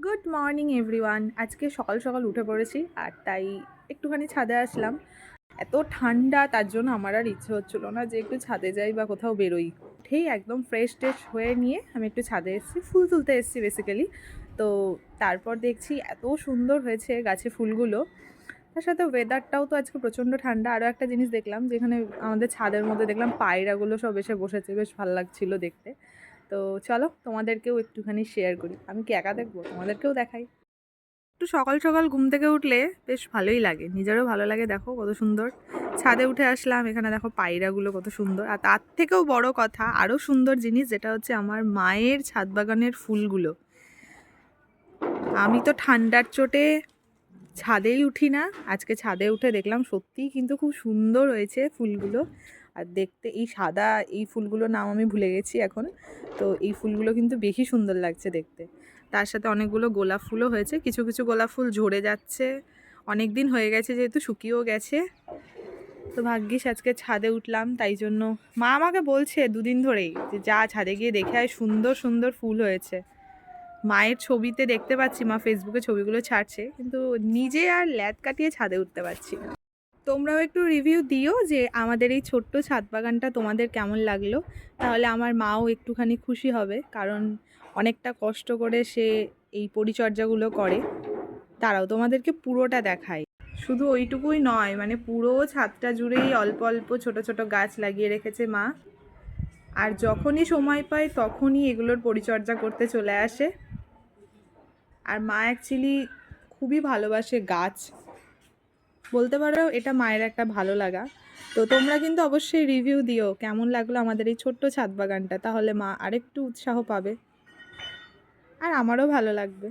Good morning everyone. আজকে সকাল সকাল উঠে পড়েছি আর তাই একটুখানি ছাদে আসলাম। এত ঠান্ডা, তার জন্য আমার আর ইচ্ছে হচ্ছিল না যে একটু ছাদে যাই বা কোথাও বেরোই। উঠেই একদম ফ্রেশ ট্রেশ হয়ে নিয়ে আমি একটু ছাদে এসেছি, ফুল তুলতে এসেছি বেসিক্যালি। তো তারপর দেখছি এত সুন্দর হয়েছে গাছে ফুলগুলো। তার সাথে ওয়েদারটাও তো আজকে প্রচণ্ড ঠান্ডা। আরও একটা জিনিস দেখলাম, যেখানে আমাদের ছাদের মধ্যে দেখলাম পায়রাগুলো সব এসে বসেছে, বেশ ভালো লাগছিলো দেখতে। তো চলো তোমাদেরকেও একটুখানি শেয়ার করি। আমি কি একা দেখবো, তোমাদেরকেও দেখাই। একটু সকাল সকাল ঘুম থেকে উঠলে বেশ ভালোই লাগে, নিজেরও ভালো লাগে। দেখো কত সুন্দর ছাদে উঠে আসলাম, এখানে দেখো পায়রাগুলো কত সুন্দর। আর তার থেকেও বড় কথা, আরও সুন্দর জিনিস যেটা হচ্ছে আমার মায়ের ছাদ বাগানের ফুলগুলো। আমি তো ঠান্ডার চোটে ছাদেই উঠি না, আজকে ছাদে উঠে দেখলাম সত্যিই কিন্তু খুব সুন্দর হয়েছে ফুলগুলো। আর দেখতে এই সাদা এই ফুলগুলোর নাম আমি ভুলে গেছি এখন। তো এই ফুলগুলো কিন্তু বেশি সুন্দর লাগছে দেখতে। তার সাথে অনেকগুলো গোলাপ ফুলও হয়েছে, কিছু কিছু গোলাপ ফুল ঝরে যাচ্ছে, অনেক দিন হয়ে গেছে যেহেতু শুকিয়েও গেছে। তো ভাগ্যিস আজকে ছাদে উঠলাম, তাই জন্য মা আমাকে বলছে দুদিন ধরেই যে যা ছাদে গিয়ে দেখে আয়, সুন্দর সুন্দর ফুল হয়েছে। মায়ের ছবিতে দেখতে পাচ্ছি মা ফেসবুকে ছবিগুলো ছাড়ছে, কিন্তু নিজে আর ল্যাদ কাটিয়ে ছাদে উঠতে পারছি না। তোমরাও একটু রিভিউ দিও যে আমাদের এই ছোট্ট ছাদ বাগানটা তোমাদের কেমন লাগলো। তাহলে আমার মাও একটুখানি খুশি হবে, কারণ অনেকটা কষ্ট করে সে এই পরিচর্যাগুলো করে। তারাও তোমাদেরকে পুরোটা দেখায়, শুধু ওইটুকুই নয়, মানে পুরো ছাদটা জুড়েই অল্প অল্প ছোট ছোট গাছ লাগিয়ে রেখেছে মা। আর যখনই সময় পায় তখনই এগুলোর পরিচর্যা করতে চলে আসে। আর মা অ্যাকচুয়ালি খুবই ভালোবাসে গাছ, বলতে পারো এটা মায়ের একটা ভালো লাগা। তো তোমরা কিন্তু অবশ্যই রিভিউ দিও কেমন লাগলো আমাদের এই ছোট্ট ছাদ বাগানটা, তাহলে মা আরেকটু উৎসাহ পাবে আর আমারও ভালো লাগবে।